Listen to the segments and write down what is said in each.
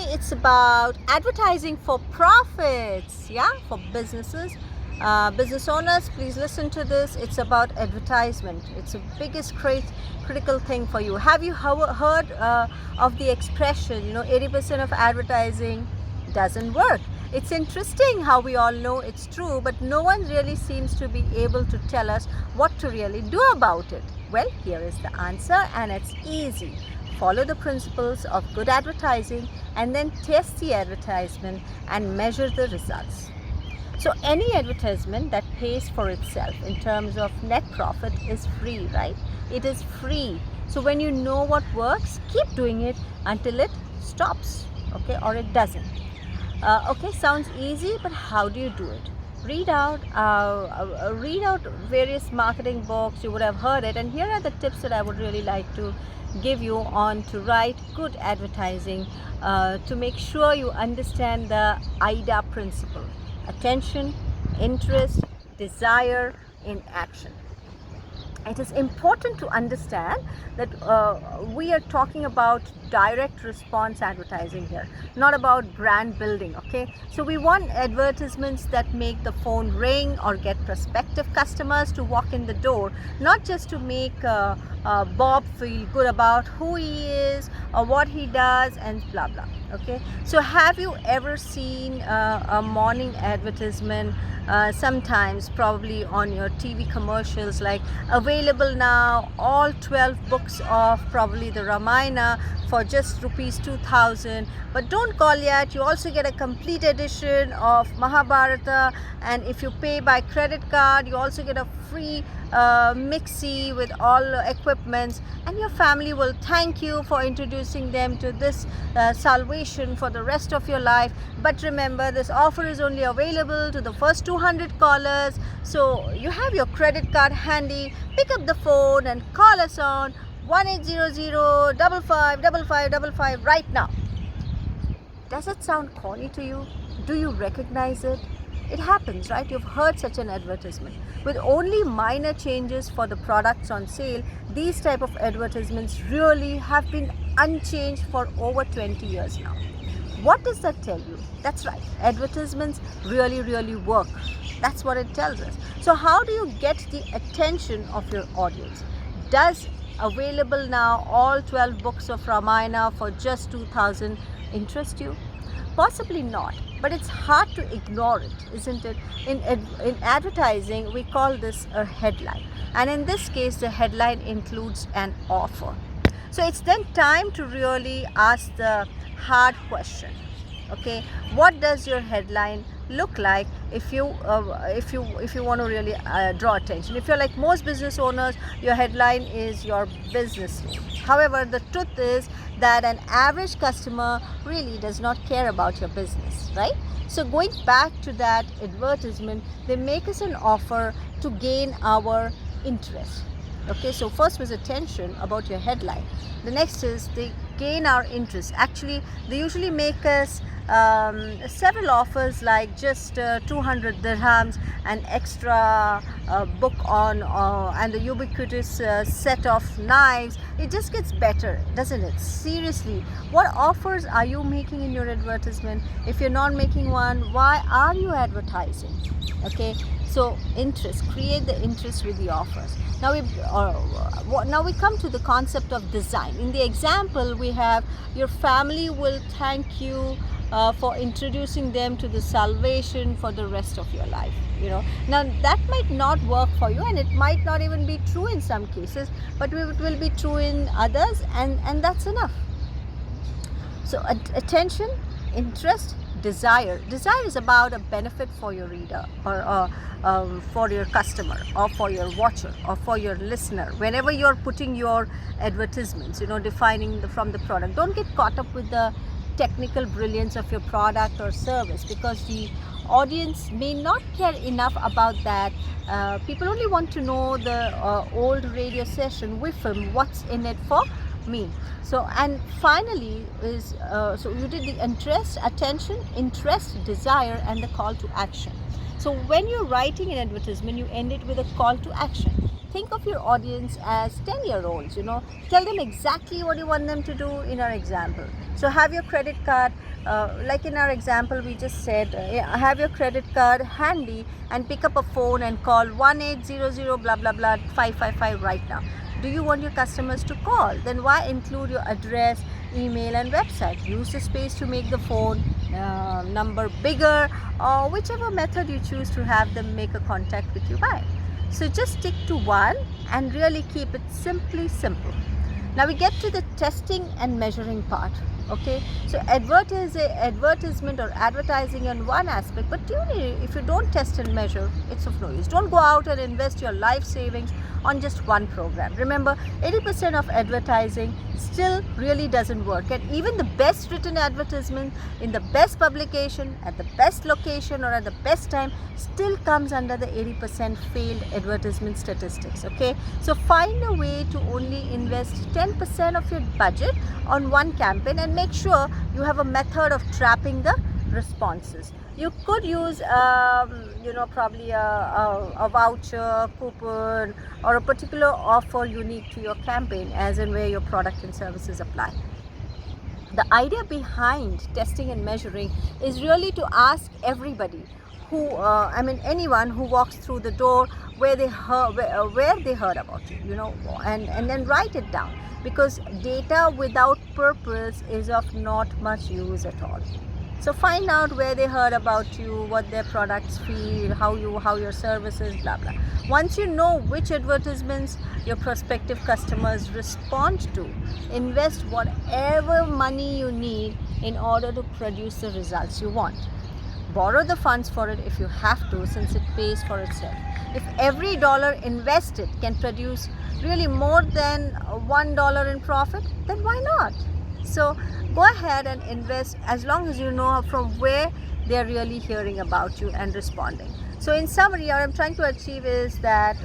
it's about advertising for profits, yeah, for businesses. Business owners, please listen to this. It's about advertisement. It's the biggest critical thing for you. Have you heard of the expression, 80% of advertising doesn't work? It's interesting how we all know it's true, but no one really seems to be able to tell us what to really do about it. Well, here is the answer, and it's easy. Follow the principles of good advertising and then test the advertisement and measure the results. So any advertisement that pays for itself in terms of net profit is free, right? It is free. So when you know what works, keep doing it until it stops, okay, or it doesn't. Okay, sounds easy, but how do you do it? Read out various marketing books. You would have heard it, and here are the tips that I would really like to give you on to write good advertising to make sure you understand the AIDA principle: attention, interest, desire in action. It is important to understand that we are talking about direct response advertising here, not about brand building, okay? So we want advertisements that make the phone ring or get prospective customers to walk in the door, not just to make Bob feel good about who he is or what he does and blah blah, okay? So have you ever seen a morning advertisement sometimes probably on your TV commercials, like available now all 12 books of probably the Ramayana for just rupees 2,000, but don't call yet, you also get a complete edition of Mahabharata, and if you pay by credit card you also get a free mixie with all equipments, and your family will thank you for introducing them to this salvation for the rest of your life. But remember, this offer is only available to the first 200 callers, so you have your credit card handy. Pick up the phone and call us on 1800-555555 right now. Does it sound corny to you? Do you recognize it? It happens, right? You've heard such an advertisement. With only minor changes for the products on sale, these type of advertisements really have been unchanged for over 20 years now. What does that tell you? That's right, advertisements really work. That's what it tells us. So how do you get the attention of your audience? Does available now all 12 books of Ramayana for just 2,000 interest you? Possibly not, but it's hard to ignore it, isn't it? In advertising, we call this a headline, and in this case the headline includes an offer. So it's then time to really ask the hard question, okay? What does your headline look like if you want to really draw attention? If you're like most business owners, your headline is your business name. However, the truth is that an average customer really does not care about your business, right? So going back to that advertisement, they make us an offer to gain our interest. Okay, so first was attention about your headline. The next is they gain our interest. Actually, they usually make us several offers, like just 200 dirhams, an extra book on and the ubiquitous set of knives. It just gets better, doesn't it? Seriously, what offers are you making in your advertisement? If you're not making one, why are you advertising? Okay, so interest, create the interest with the offers. Now we come to the concept of design. In the example, we have your family will thank you for introducing them to the salvation for the rest of your life. Now that might not work for you, and it might not even be true in some cases, but it will be true in others, and that's enough. So attention, interest, desire. Desire is about a benefit for your reader, or for your customer, or for your watcher, or for your listener. Whenever you're putting your advertisements, defining from the product, don't get caught up with the technical brilliance of your product or service, because the audience may not care enough about that. People only want to know the old radio session with film, what's in it for me. So, and finally is so you did the interest, attention, interest, desire, and the call to action. So when you're writing an advertisement, you end it with a call to action. think of your audience as 10-year-olds, tell them exactly what you want them to do in our example. So have your credit card, like in our example we just said, have your credit card handy and pick up a phone and call 1800 blah blah blah 555 right now. Do you want your customers to call? Then why include your address, email and website? Use the space to make the phone number bigger, or whichever method you choose to have them make a contact with you by. So just stick to one and really keep it simply simple. Now we get to the testing and measuring part. Okay, so advertisement or advertising on one aspect, but if you don't test and measure, it's of no use. Don't go out and invest your life savings on just one program. Remember, 80% of advertising still really doesn't work, and even the best written advertisement in the best publication at the best location or at the best time still comes under the 80% failed advertisement statistics. Okay, so find a way to only invest 10% of your budget on one campaign and make sure you have a method of trapping the responses. You could use probably a voucher, coupon, or a particular offer unique to your campaign, as in where your product and services apply. The idea behind testing and measuring is really to ask everybody who anyone who walks through the door where they heard about you, and then write it down, because data without purpose is of not much use at all. So find out where they heard about you, what their products feel, how your services, blah blah. Once you know which advertisements your prospective customers respond to, invest whatever money you need in order to produce the results you want. Borrow the funds for it if you have to, since it pays for itself. If every dollar invested can produce really more than $1 in profit, then why not? So go ahead and invest, as long as you know from where they're really hearing about you and responding. So in summary, what I'm trying to achieve is that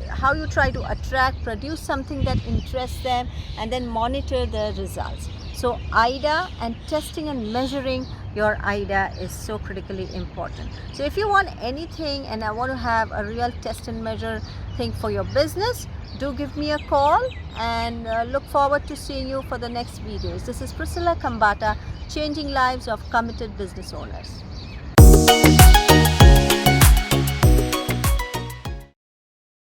how you try to attract, produce something that interests them, and then monitor the results. So AIDA and testing and measuring your AIDA is so critically important. So if you want anything and I want to have a real test and measure thing for your business, do give me a call, and look forward to seeing you for the next videos. This is Priscilla Kambata, changing lives of committed business owners.